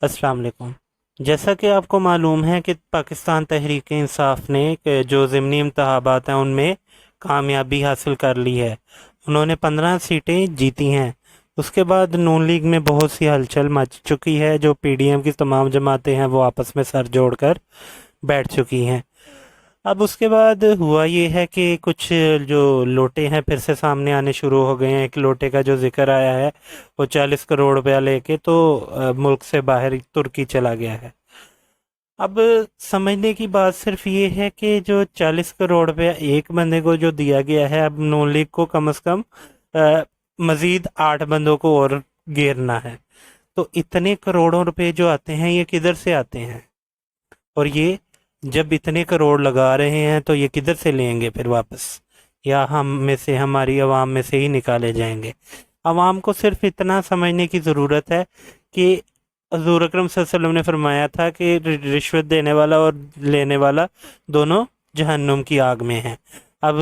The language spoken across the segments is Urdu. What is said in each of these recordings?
السلام علیکم۔ جیسا کہ آپ کو معلوم ہے کہ پاکستان تحریک انصاف نے جو ضمنی انتخابات ہیں ان میں کامیابی حاصل کر لی ہے۔ انہوں نے 15 سیٹیں جیتی ہیں۔ اس کے بعد نون لیگ میں بہت سی ہلچل مچ چکی ہے، جو پی ڈی ایم کی تمام جماعتیں ہیں وہ آپس میں سر جوڑ کر بیٹھ چکی ہیں۔ اب اس کے بعد ہوا یہ ہے کہ کچھ جو لوٹے ہیں پھر سے سامنے آنے شروع ہو گئے ہیں۔ ایک لوٹے کا جو ذکر آیا ہے وہ 40 کروڑ روپیہ لے کے تو ملک سے باہر ترکی چلا گیا ہے۔ اب سمجھنے کی بات صرف یہ ہے کہ جو 40 کروڑ روپیہ ایک بندے کو جو دیا گیا ہے، اب نون لیگ کو کم از کم مزید 8 بندوں کو اور گھیرنا ہے۔ تو اتنے کروڑوں روپے جو آتے ہیں یہ کدھر سے آتے ہیں؟ اور یہ جب اتنے کروڑ لگا رہے ہیں تو یہ کدھر سے لیں گے پھر واپس؟ یا ہم میں سے، ہماری عوام میں سے ہی نکالے جائیں گے؟ عوام کو صرف اتنا سمجھنے کی ضرورت ہے کہ حضور اکرم صلی اللہ علیہ وسلم نے فرمایا تھا کہ رشوت دینے والا اور لینے والا دونوں جہنم کی آگ میں ہیں۔ اب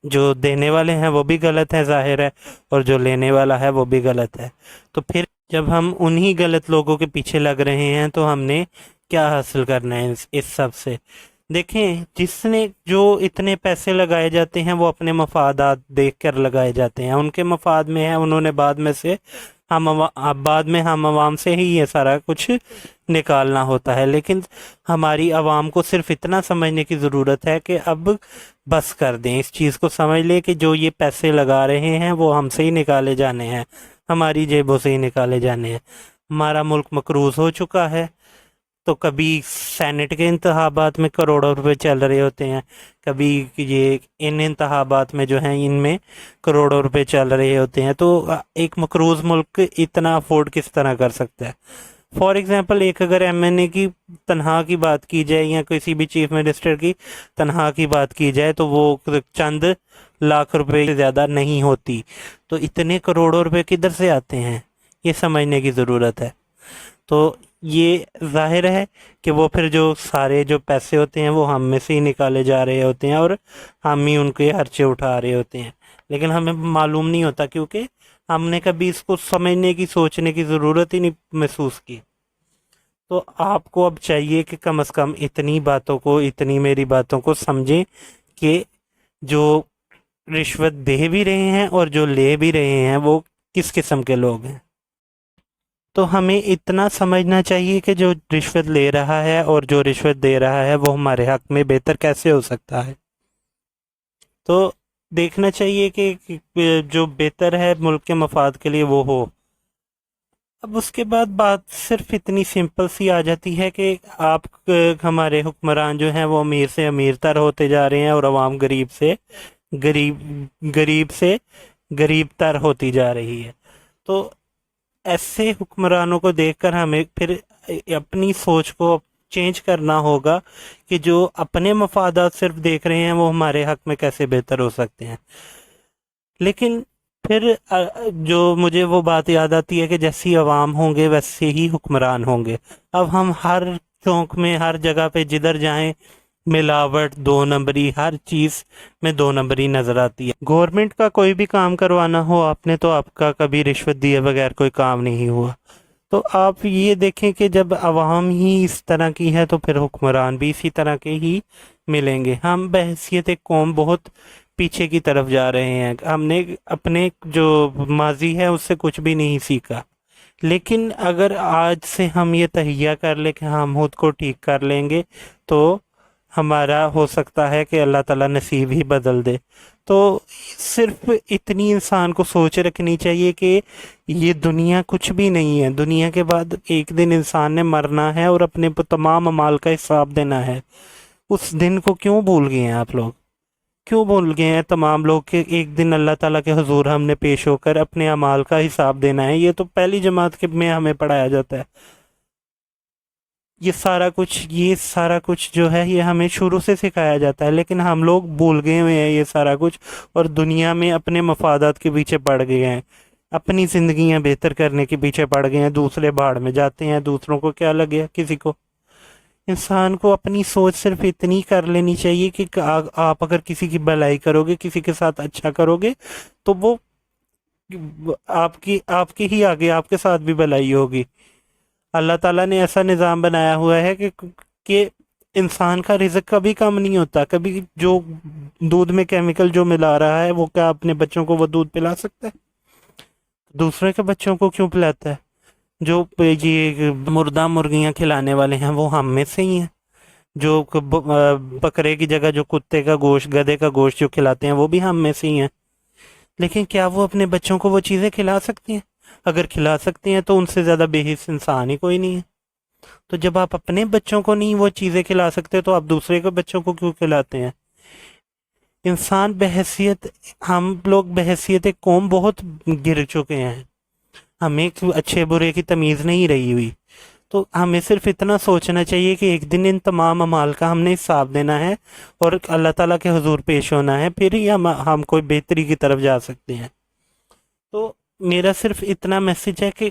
جو دینے والے ہیں وہ بھی غلط ہے ظاہر ہے، اور جو لینے والا ہے وہ بھی غلط ہے۔ تو پھر جب ہم انہی غلط لوگوں کے پیچھے لگ رہے ہیں تو ہم نے کیا حاصل کرنا ہے اس سب سے؟ دیکھیں، جس نے جو اتنے پیسے لگائے جاتے ہیں وہ اپنے مفادات دیکھ کر لگائے جاتے ہیں، ان کے مفاد میں ہے، انہوں نے بعد میں سے ہم عوام سے ہی یہ سارا کچھ نکالنا ہوتا ہے۔ لیکن ہماری عوام کو صرف اتنا سمجھنے کی ضرورت ہے کہ اب بس کر دیں، اس چیز کو سمجھ لیں کہ جو یہ پیسے لگا رہے ہیں وہ ہم سے ہی نکالے جانے ہیں، ہماری جیبوں سے ہی نکالے جانے ہیں۔ ہمارا ملک مقروض ہو چکا ہے، تو کبھی سینٹ کے انتخابات میں کروڑوں روپے چل رہے ہوتے ہیں، کبھی یہ ان انتخابات میں جو ہیں ان میں کروڑوں روپے چل رہے ہوتے ہیں۔ تو ایک مقروض ملک اتنا افورڈ کس طرح کر سکتا ہے؟ فار ایگزامپل، ایک اگر ایم این اے کی تنخواہ کی بات کی جائے یا کسی بھی چیف منسٹر کی تنخواہ کی بات کی جائے تو وہ چند لاکھ روپے سے زیادہ نہیں ہوتی۔ تو اتنے کروڑوں روپے کدھر سے آتے ہیں، یہ سمجھنے کی ضرورت ہے۔ تو یہ ظاہر ہے کہ وہ پھر جو سارے جو پیسے ہوتے ہیں وہ ہم میں سے ہی نکالے جا رہے ہوتے ہیں، اور ہم ہی ان کے خرچے اٹھا رہے ہوتے ہیں، لیکن ہمیں معلوم نہیں ہوتا کیونکہ ہم نے کبھی اس کو سمجھنے کی، سوچنے کی ضرورت ہی نہیں محسوس کی۔ تو آپ کو اب چاہیے کہ کم از کم اتنی باتوں کو، اتنی میری باتوں کو سمجھیں کہ جو رشوت دے بھی رہے ہیں اور جو لے بھی رہے ہیں وہ کس قسم کے لوگ ہیں۔ تو ہمیں اتنا سمجھنا چاہیے کہ جو رشوت لے رہا ہے اور جو رشوت دے رہا ہے وہ ہمارے حق میں بہتر کیسے ہو سکتا ہے۔ تو دیکھنا چاہیے کہ جو بہتر ہے ملک کے مفاد کے لیے وہ ہو۔ اب اس کے بعد بات صرف اتنی سمپل سی آ جاتی ہے کہ آپ ہمارے حکمران جو ہیں وہ امیر سے امیر تر ہوتے جا رہے ہیں اور عوام غریب سے غریب تر ہوتی جا رہی ہے۔ تو ایسے حکمرانوں کو دیکھ کر ہمیں پھر اپنی سوچ کو چینج کرنا ہوگا کہ جو اپنے مفادات صرف دیکھ رہے ہیں وہ ہمارے حق میں کیسے بہتر ہو سکتے ہیں۔ لیکن پھر جو مجھے وہ بات یاد آتی ہے کہ جیسی عوام ہوں گے ویسے ہی حکمران ہوں گے۔ اب ہم ہر چونک میں، ہر جگہ پہ جدھر جائیں، ملاوٹ، 2 نمبری، ہر چیز میں 2 نمبری نظر آتی ہے۔ گورنمنٹ کا کوئی بھی کام کروانا ہو آپ نے تو آپ کا کبھی رشوت دیے بغیر کوئی کام نہیں ہوا۔ تو آپ یہ دیکھیں کہ جب عوام ہی اس طرح کی ہے تو پھر حکمران بھی اسی طرح کے ہی ملیں گے۔ ہم بحیثیت ایک قوم بہت پیچھے کی طرف جا رہے ہیں۔ ہم نے اپنے جو ماضی ہے اس سے کچھ بھی نہیں سیکھا۔ لیکن اگر آج سے ہم یہ تہیہ کر لیں کہ ہم خود کو ٹھیک کر لیں گے تو ہمارا ہو سکتا ہے کہ اللہ تعالیٰ نصیب ہی بدل دے۔ تو صرف اتنی انسان کو سوچ رکھنی چاہیے کہ یہ دنیا کچھ بھی نہیں ہے۔ دنیا کے بعد ایک دن انسان نے مرنا ہے اور اپنے تمام اعمال کا حساب دینا ہے۔ اس دن کو کیوں بھول گئے ہیں آپ لوگ؟ کیوں بھول گئے ہیں تمام لوگ کہ ایک دن اللہ تعالیٰ کے حضور ہم نے پیش ہو کر اپنے اعمال کا حساب دینا ہے؟ یہ تو پہلی جماعت کے میں ہمیں پڑھایا جاتا ہے۔ یہ سارا کچھ جو ہے یہ ہمیں شروع سے سکھایا جاتا ہے، لیکن ہم لوگ بھول گئے ہوئے ہیں یہ سارا کچھ، اور دنیا میں اپنے مفادات کے پیچھے پڑ گئے ہیں، اپنی زندگیاں بہتر کرنے کے پیچھے پڑ گئے ہیں۔ دوسرے بھاڑ میں جاتے ہیں، دوسروں کو کیا لگے کسی کو۔ انسان کو اپنی سوچ صرف اتنی کر لینی چاہیے کہ آپ اگر کسی کی بھلائی کرو گے، کسی کے ساتھ اچھا کرو گے تو وہ آپ کی ہی آگے آپ کے ساتھ بھی بھلائی ہوگی۔ اللہ تعالیٰ نے ایسا نظام بنایا ہوا ہے کہ انسان کا رزق کبھی کم نہیں ہوتا. کبھی جو دودھ میں کیمیکل جو ملا رہا ہے وہ کیا اپنے بچوں کو وہ دودھ پلا سکتا ہے؟ دوسرے کے بچوں کو کیوں پلاتا ہے؟ جو یہ مردہ مرغیاں کھلانے والے ہیں وہ ہم میں سے ہی ہیں. جو بکرے کی جگہ جو کتے کا گوشت، گدھے کا گوشت جو کھلاتے ہیں وہ بھی ہم میں سے ہی ہیں. لیکن کیا وہ اپنے بچوں کو وہ چیزیں کھلا سکتی ہیں؟ اگر کھلا سکتی ہیں تو ان سے زیادہ بے حس انسان ہی کوئی نہیں ہے. تو جب آپ اپنے بچوں کو نہیں وہ چیزیں کھلا سکتے تو آپ دوسرے کے بچوں کو کیوں کھلاتے ہیں؟ انسان بحیثیت، ہم لوگ بحیثیت ایک قوم بہت گر چکے ہیں. ہمیں اچھے برے کی تمیز نہیں رہی ہوئی. تو ہمیں صرف اتنا سوچنا چاہیے کہ ایک دن ان تمام اعمال کا ہم نے حساب دینا ہے اور اللہ تعالیٰ کے حضور پیش ہونا ہے، پھر ہی ہم کوئی بہتری کی طرف جا سکتے ہیں. تو میرا صرف اتنا میسج ہے کہ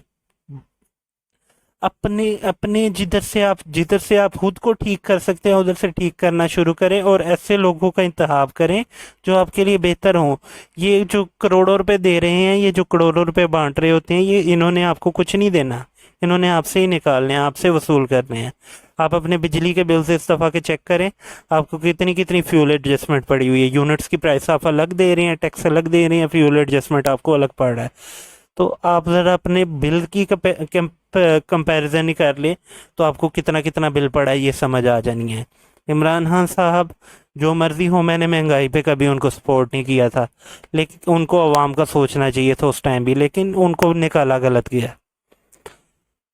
اپنے جدھر سے آپ خود کو ٹھیک کر سکتے ہیں ادھر سے ٹھیک کرنا شروع کریں اور ایسے لوگوں کا انتخاب کریں جو آپ کے لیے بہتر ہوں. یہ جو کروڑوں روپے دے رہے ہیں، یہ جو کروڑوں روپے بانٹ رہے ہوتے ہیں، یہ انہوں نے آپ کو کچھ نہیں دینا. انہوں نے آپ سے ہی نکالنے ہیں، آپ سے وصول کرنے ہیں. آپ اپنے بجلی کے بل سے اس دفعہ کے چیک کریں آپ کو کتنی فیول ایڈجسٹمنٹ پڑی ہوئی ہے. یونٹس کی پرائس آپ الگ دے رہے ہیں، ٹیکس الگ دے رہے ہیں، فیول ایڈجسٹمنٹ آپ کو الگ پڑ رہا ہے. تو آپ ذرا اپنے بل کی کمپیریزن ہی کر لیں تو آپ کو کتنا بل پڑا ہے یہ سمجھ آ جانی ہے. عمران خان صاحب جو مرضی ہو، میں نے مہنگائی پہ کبھی ان کو سپورٹ نہیں کیا تھا، لیکن ان کو عوام کا سوچنا چاہیے تھا اس ٹائم بھی، لیکن ان کو نکالا غلط گیا.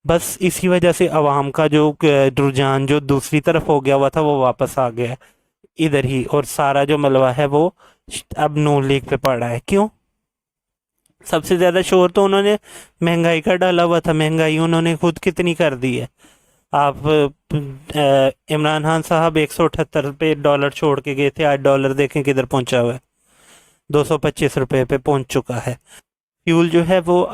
بس اسی وجہ سے عوام کا جو رجحان جو دوسری طرف ہو گیا ہوا تھا وہ واپس آ گیا ادھر ہی، اور سارا جو ملبہ ہے وہ اب نون لیگ پہ پڑا ہے. کیوں؟ سب سے زیادہ شور تو انہوں نے مہنگائی کا ڈالا ہوا تھا. مہنگائی انہوں نے خود کتنی کر دی ہے. آپ عمران خان صاحب 178 پہ ڈالر چھوڑ کے گئے تھے، آج ڈالر دیکھیں کدھر پہنچا ہوا ہے، 225 روپے پہ پہنچ چکا ہے. فیول جو ہے وہ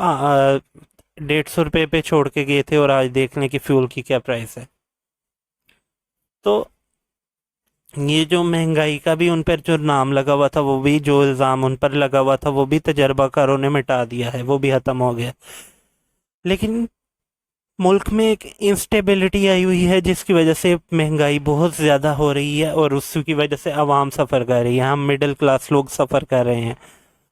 150 روپے پہ چھوڑ کے گئے تھے اور آج دیکھ لیں کہ فیول کی کیا پرائس ہے. تو یہ جو مہنگائی کا بھی ان پر جو نام لگا ہوا تھا، وہ بھی جو الزام ان پر لگا ہوا تھا وہ بھی تجربہ کاروں نے مٹا دیا ہے، وہ بھی ختم ہو گیا. لیکن ملک میں ایک انسٹیبلٹی آئی ہوئی ہے جس کی وجہ سے مہنگائی بہت زیادہ ہو رہی ہے اور اس کی وجہ سے عوام سفر کر رہی ہے. ہم مڈل کلاس لوگ سفر کر رہے ہیں.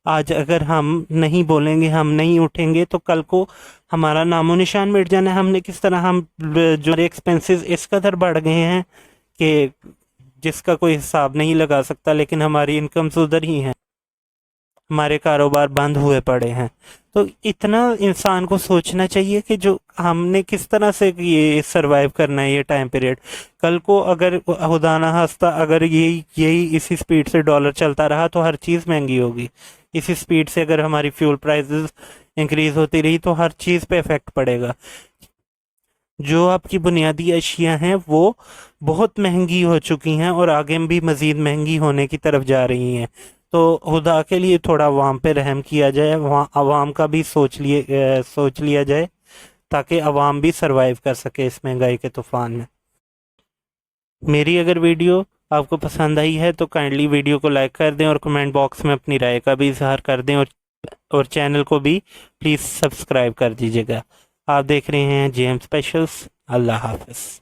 آج اگر ہم نہیں بولیں گے، ہم نہیں اٹھیں گے تو کل کو ہمارا نام و نشان مٹ جانا ہے. ہم نے کس طرح جو ایکسپنسز اس قدر بڑھ گئے ہیں کہ جس کا کوئی حساب نہیں لگا سکتا، لیکن ہماری انکمز ادھر ہی ہیں، ہمارے کاروبار بند ہوئے پڑے ہیں. تو اتنا انسان کو سوچنا چاہیے کہ جو ہم نے کس طرح سے یہ سروائیو کرنا ہے یہ ٹائم پیریڈ. کل کو اگر خدا نہ خواستہ اگر یہی اسی سپیڈ سے ڈالر چلتا رہا تو ہر چیز مہنگی ہوگی. اسی سپیڈ سے اگر ہماری فیول پرائزز انکریز ہوتی رہی تو ہر چیز پہ افیکٹ پڑے گا. جو آپ کی بنیادی اشیاء ہیں وہ بہت مہنگی ہو چکی ہیں اور آگے بھی مزید مہنگی ہونے کی طرف جا رہی ہیں. تو خدا کے لیے تھوڑا عوام پہ رحم کیا جائے، عوام کا بھی سوچ لیا جائے تاکہ عوام بھی سروائیو کر سکے اس مہنگائی کے طوفان میں. میری اگر ویڈیو آپ کو پسند آئی ہے تو کائنڈلی ویڈیو کو لائک کر دیں اور کمنٹ باکس میں اپنی رائے کا بھی اظہار کر دیں، اور چینل کو بھی پلیز سبسکرائب کر دیجیے گا. آپ دیکھ رہے ہیں جے ایم اسپیشلز. اللہ حافظ.